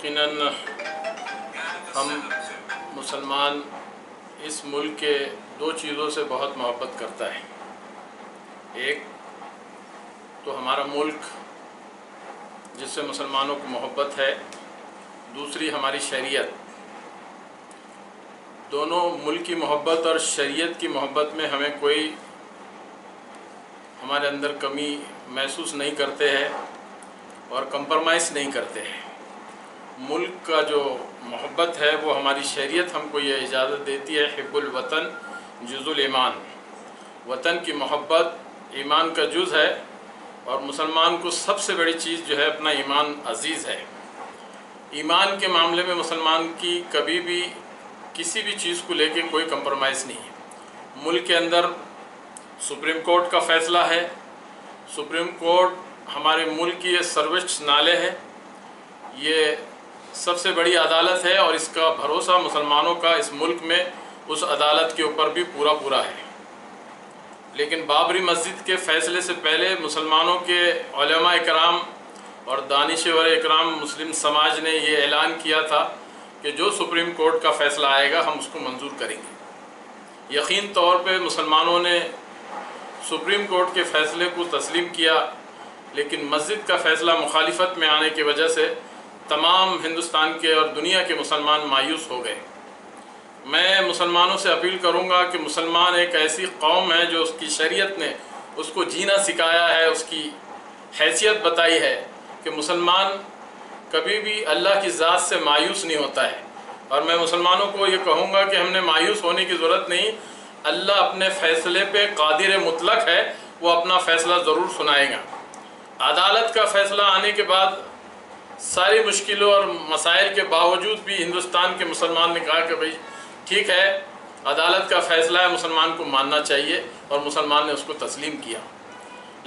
यकीनन हम मुसलमान इस मुल्क के दो चीज़ों से बहुत मोहब्बत करता है। एक तो हमारा मुल्क जिससे मुसलमानों को मोहब्बत है, दूसरी हमारी शरीयत। दोनों मुल्क की मोहब्बत और शरीयत की मोहब्बत में हमें कोई हमारे अंदर कमी महसूस नहीं करते हैं और कंप्रोमाइज़ नहीं करते हैं। मुल्क का जो मोहब्बत है वो हमारी शरीयत हमको ये इजाज़त देती है, हिब्बुल वतन जुज़ुल ईमान। वतन की मोहब्बत ईमान का जुज़ है और मुसलमान को सबसे बड़ी चीज़ जो है अपना ईमान अज़ीज़ है। ईमान के मामले में मुसलमान की कभी भी किसी भी चीज़ को लेके कोई कंप्रोमाइज़ नहीं है। मुल्क के अंदर सुप्रीम कोर्ट का फ़ैसला है। सुप्रीम कोर्ट हमारे मुल्क की ये सर्वोच्च नाले है, ये सबसे बड़ी अदालत है और इसका भरोसा मुसलमानों का इस मुल्क में उस अदालत के ऊपर भी पूरा है। लेकिन बाबरी मस्जिद के फ़ैसले से पहले मुसलमानों के उलमा इकराम और दानिशवर इकराम मुस्लिम समाज ने ये ऐलान किया था कि जो सुप्रीम कोर्ट का फ़ैसला आएगा हम उसको मंजूर करेंगे। यकीन तौर पे मुसलमानों ने सुप्रीम कोर्ट के फ़ैसले को तस्लीम किया, लेकिन मस्जिद का फ़ैसला मुखालिफत में आने की वजह से तमाम हिंदुस्तान के और दुनिया के मुसलमान मायूस हो गए। मैं मुसलमानों से अपील करूंगा कि मुसलमान एक ऐसी कौम है जो उसकी शरीयत ने उसको जीना सिखाया है, उसकी हैसियत बताई है कि मुसलमान कभी भी अल्लाह की ज़ात से मायूस नहीं होता है। और मैं मुसलमानों को ये कहूँगा कि हमने मायूस होने की ज़रूरत नहीं। अल्लाह अपने फ़ैसले पे कादिर मुतलक है, वो अपना फ़ैसला ज़रूर सुनाएगा। अदालत का फ़ैसला आने के बाद सारी मुश्किलों और मसाइल के बावजूद भी हिंदुस्तान के मुसलमान ने कहा कि भाई ठीक है, अदालत का फ़ैसला है, मुसलमान को मानना चाहिए, और मुसलमान ने उसको तस्लीम किया।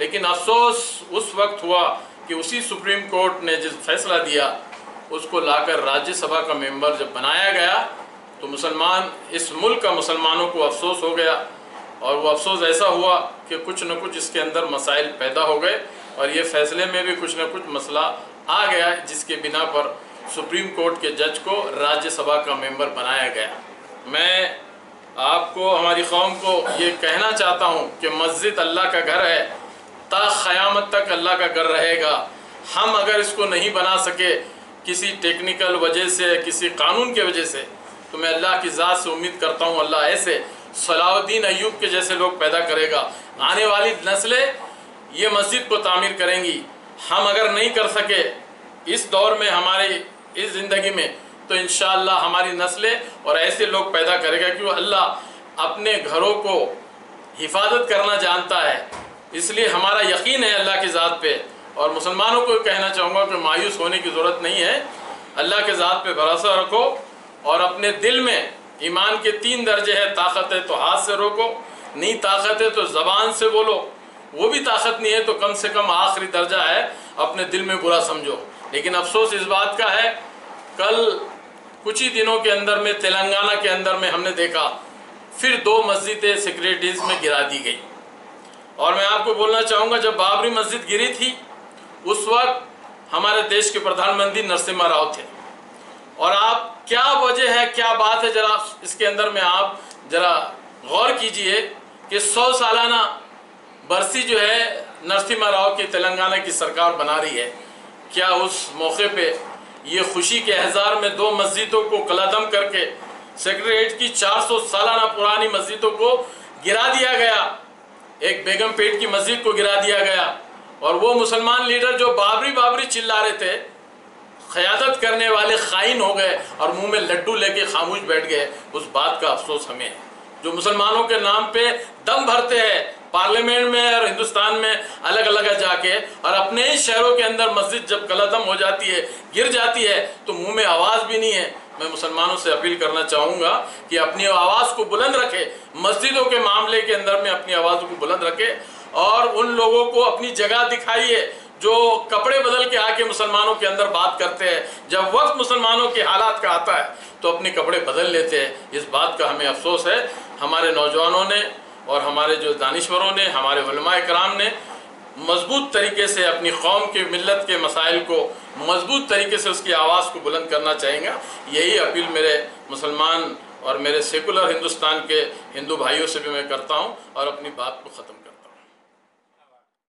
लेकिन अफसोस उस वक्त हुआ कि उसी सुप्रीम कोर्ट ने जिस फ़ैसला दिया उसको लाकर राज्यसभा का मेंबर जब बनाया गया तो मुसलमान इस मुल्क का मुसलमानों को अफसोस हो गया। और वो अफसोस ऐसा हुआ कि कुछ न कुछ इसके अंदर मसाइल पैदा हो गए और ये फ़ैसले में भी कुछ न कुछ मसला आ गया, जिसके बिना पर सुप्रीम कोर्ट के जज को राज्यसभा का मेंबर बनाया गया। मैं आपको, हमारी कौम को ये कहना चाहता हूँ कि मस्जिद अल्लाह का घर है, ता क़यामत तक अल्लाह का घर रहेगा। हम अगर इसको नहीं बना सके किसी टेक्निकल वजह से, किसी कानून के वजह से, तो मैं अल्लाह की ज़ात से उम्मीद करता हूँ अल्लाह ऐसे सलाउद्दीन अय्यूब के जैसे लोग पैदा करेगा। आने वाली नस्लें ये मस्जिद को तामीर करेंगी। हम अगर नहीं कर सके इस दौर में, हमारी इस ज़िंदगी में, तो इंशाअल्लाह हमारी नस्लें और ऐसे लोग पैदा करेगा कि अल्लाह अपने घरों को हिफाजत करना जानता है। इसलिए हमारा यकीन है अल्लाह की ज़ात पे। और मुसलमानों को कहना चाहूँगा कि मायूस होने की ज़रूरत नहीं है। अल्लाह के ज़ात पे भरोसा रखो और अपने दिल में ईमान के 3 दर्जे हैं। ताकत है तो हाथ से रोको, नहीं ताकत है तो ज़बान से बोलो, वो भी ताकत नहीं है तो कम से कम आखिरी दर्जा है अपने दिल में बुरा समझो। लेकिन अफसोस इस बात का है, कल कुछ ही दिनों के अंदर में तेलंगाना के अंदर में हमने देखा फिर 2 मस्जिदें सेक्रेटरीज में गिरा दी गई। और मैं आपको बोलना चाहूँगा, जब बाबरी मस्जिद गिरी थी उस वक्त हमारे देश के प्रधानमंत्री नरसिम्हा राव थे। और आप क्या वजह है, क्या बात है, ज़रा इसके अंदर में आप ज़रा गौर कीजिए कि 100 सालाना बरसी जो है नरसिम्हा राव की तेलंगाना की सरकार बना रही है। क्या उस मौके पे ये खुशी के एहज़ार में 2 मस्जिदों को कलादम करके सेक्रेटरीट की 400 सालाना पुरानी मस्जिदों को गिरा दिया गया, एक बेगम पेट की मस्जिद को गिरा दिया गया। और वो मुसलमान लीडर जो बाबरी चिल्ला रहे थे, क़यादत करने वाले ख़ाइन हो गए और मुंह में लड्डू लेके खामोश बैठ गए। उस बात का अफसोस हमें है। जो मुसलमानों के नाम पे दम भरते हैं पार्लियामेंट में और हिंदुस्तान में अलग अलग जाके, और अपने ही शहरों के अंदर मस्जिद जब कलादम हो जाती है, गिर जाती है, तो मुंह में आवाज़ भी नहीं है। मैं मुसलमानों से अपील करना चाहूँगा कि अपनी आवाज़ को बुलंद रखे, मस्जिदों के मामले के अंदर में अपनी आवाज़ को बुलंद रखे और उन लोगों को अपनी जगह दिखाइए जो कपड़े बदल के आके मुसलमानों के अंदर बात करते हैं। जब वक्त मुसलमानों के हालात का आता है तो अपने कपड़े बदल लेते हैं। इस बात का हमें अफसोस है। हमारे नौजवानों ने और हमारे जो दानिश्वरों ने, हमारे उलमा इकराम ने مضبوط طریقے سے اپنی قوم کے ملت کے مسائل کو مضبوط طریقے سے اس کی آواز کو بلند کرنا چاہیں گا. یہی اپیل میرے مسلمان اور میرے سیکولر ہندوستان کے ہندو بھائیوں سے بھی میں کرتا ہوں اور اپنی بات کو ختم کرتا ہوں.